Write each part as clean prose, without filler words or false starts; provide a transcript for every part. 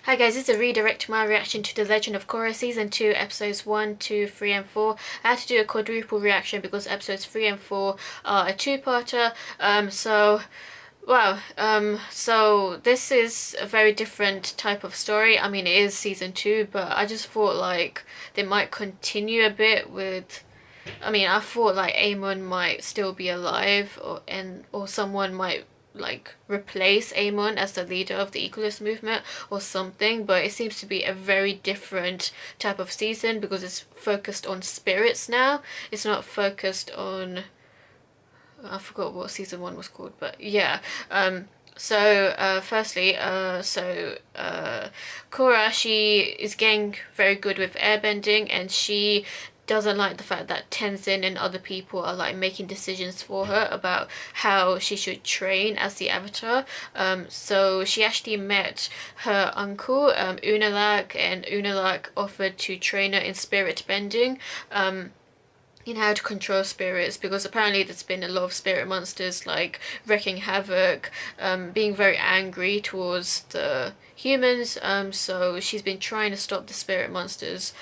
Hi guys, this is a redirect to my reaction to The Legend of Korra Season 2, Episodes 1, 2, 3 and 4. I had to do a quadruple reaction because Episodes 3 and 4 are a two-parter. So this is a very different type of story. I mean, it is Season 2, but I just thought like they might continue a bit with... I thought like Amon might still be alive, or someone might like replace Amon as the leader of the equalist movement or something, but it seems to be a very different type of season because it's focused on spirits now. It's not focused on... I forgot what season 1 was called, but yeah. Korra, she is getting very good with airbending, and she doesn't like the fact that Tenzin and other people are like making decisions for her about how she should train as the avatar. So she actually met her uncle, Unalaq, and Unalaq offered to train her in spirit bending. In how to control spirits, because apparently there's been a lot of spirit monsters like wreaking havoc, being very angry towards the humans. So she's been trying to stop the spirit monsters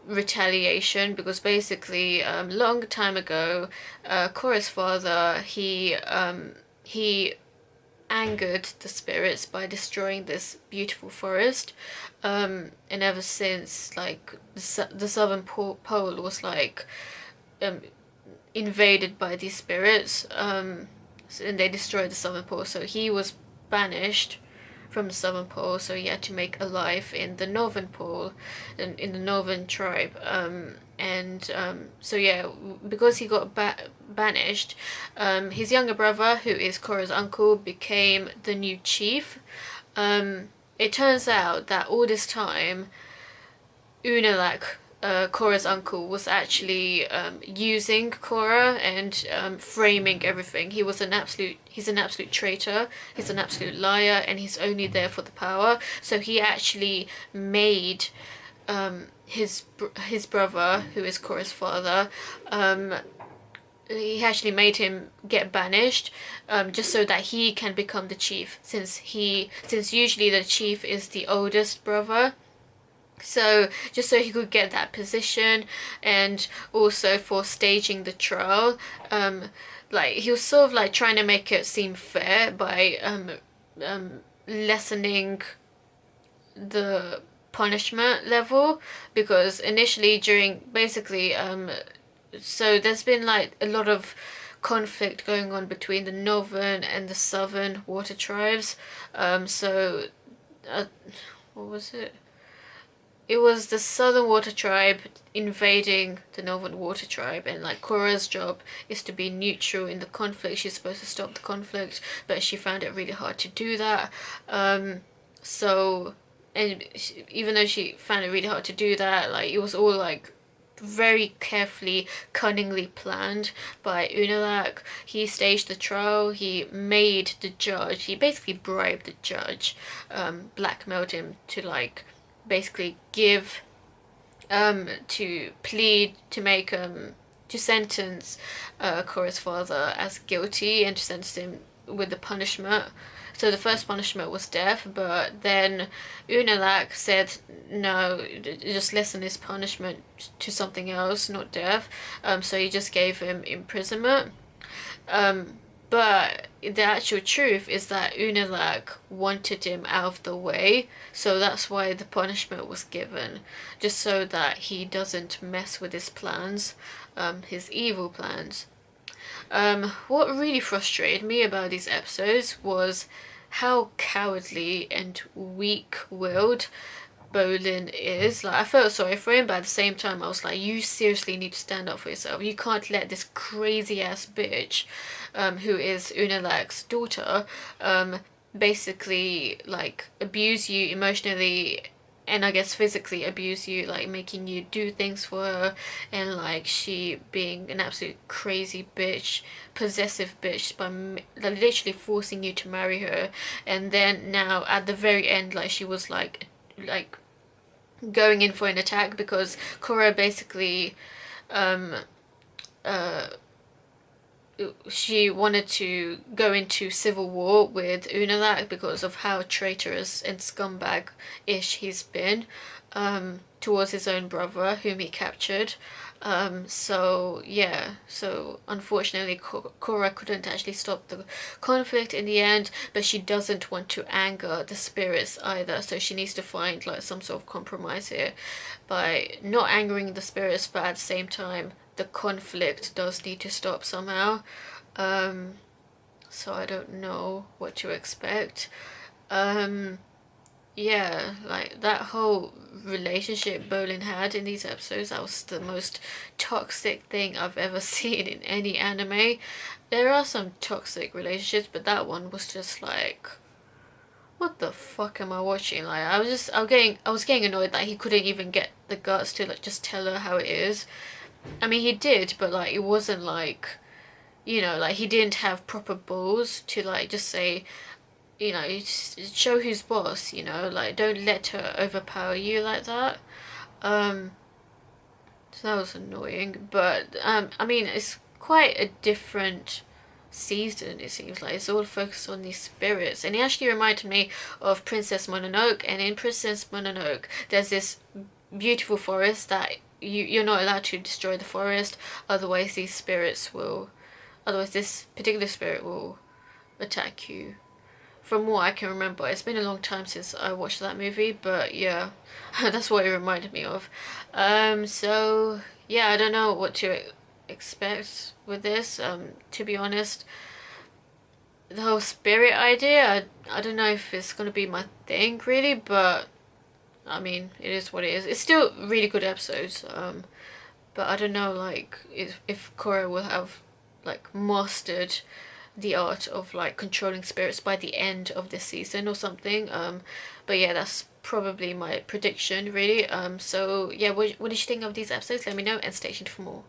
retaliation, because basically long time ago, Korra's father, he angered the spirits by destroying this beautiful forest, and ever since, like, the southern pole was like um, invaded by these spirits, and they destroyed the southern pole, so he was banished from the southern pole, so he had to make a life in the northern pole, in the northern tribe. So yeah, because he got banished, his younger brother, who is Korra's uncle, became the new chief. It turns out that all this time, Unalaq, Korra's uncle, was actually using Korra and framing everything. He's an absolute traitor. He's an absolute liar, and he's only there for the power. So he actually made his brother, who is Korra's father, he actually made him get banished, just so that he can become the chief, since usually the chief is the oldest brother. So just so he could get that position, and also for staging the trial, like he was sort of like trying to make it seem fair by lessening the punishment level, because initially during basically so there's been like a lot of conflict going on between the northern and the southern water tribes. So what was it? It was the southern water tribe invading the northern water tribe, and like Korra's job is to be neutral in the conflict. She's supposed to stop the conflict, but she found it really hard to do that. So, and even though she found it really hard to do that, like it was all like very carefully, cunningly planned by Unalaq. He staged the trial. He made the judge. He basically bribed the judge, blackmailed him to like basically give to plead to make to sentence Korra's father as guilty, and to sentence him with the punishment. So the first punishment was death, but then Unalaq said no, just lessen his punishment to something else, not death. So he just gave him imprisonment. But the actual truth is that Unalaq wanted him out of the way, so that's why the punishment was given, just so that he doesn't mess with his plans, his evil plans. What really frustrated me about these episodes was how cowardly and weak-willed Bolin is. Like, I felt sorry for him, but at the same time I was like, you seriously need to stand up for yourself. You can't let this crazy ass bitch, who is Unalaq's daughter, basically like abuse you emotionally, and I guess physically abuse you, like making you do things for her, and like she being an absolute crazy bitch, possessive bitch, by literally forcing you to marry her. And then now at the very end, like she was like going in for an attack, because Korra basically she wanted to go into civil war with Unalaq because of how traitorous and scumbag-ish he's been towards his own brother, whom he captured. So yeah, so unfortunately Korra couldn't actually stop the conflict in the end, but she doesn't want to anger the spirits either, so she needs to find like some sort of compromise here by not angering the spirits, but at the same time the conflict does need to stop somehow. Um, so I don't know what to expect. Um, yeah, like that whole relationship Bolin had in these episodes, that was the most toxic thing I've ever seen in any anime. There are some toxic relationships, but that one was just like, what the fuck am I watching? Like I was getting annoyed that he couldn't even get the guts to like just tell her how it is. I mean he did, but like it wasn't like, you know, like he didn't have proper balls to like just say, you know, show who's boss, you know, like don't let her overpower you like that. Um, so that was annoying, but I mean, it's quite a different season. It seems like it's all focused on these spirits, and it actually reminded me of Princess Mononoke. And in Princess Mononoke, there's this beautiful forest that you're not allowed to destroy the forest, otherwise these spirits will, otherwise this particular spirit will attack you. From what I can remember, it's been a long time since I watched that movie, but yeah, that's what it reminded me of. So yeah, I don't know what to expect with this. To be honest, the whole spirit idea, I don't know if it's gonna be my thing really, but I mean, it is what it is. It's still really good episodes. But I don't know, like if Korra will have like mastered the art of like controlling spirits by the end of this season or something. But yeah, that's probably my prediction really. So yeah, what did you think of these episodes? Let me know and stay tuned for more.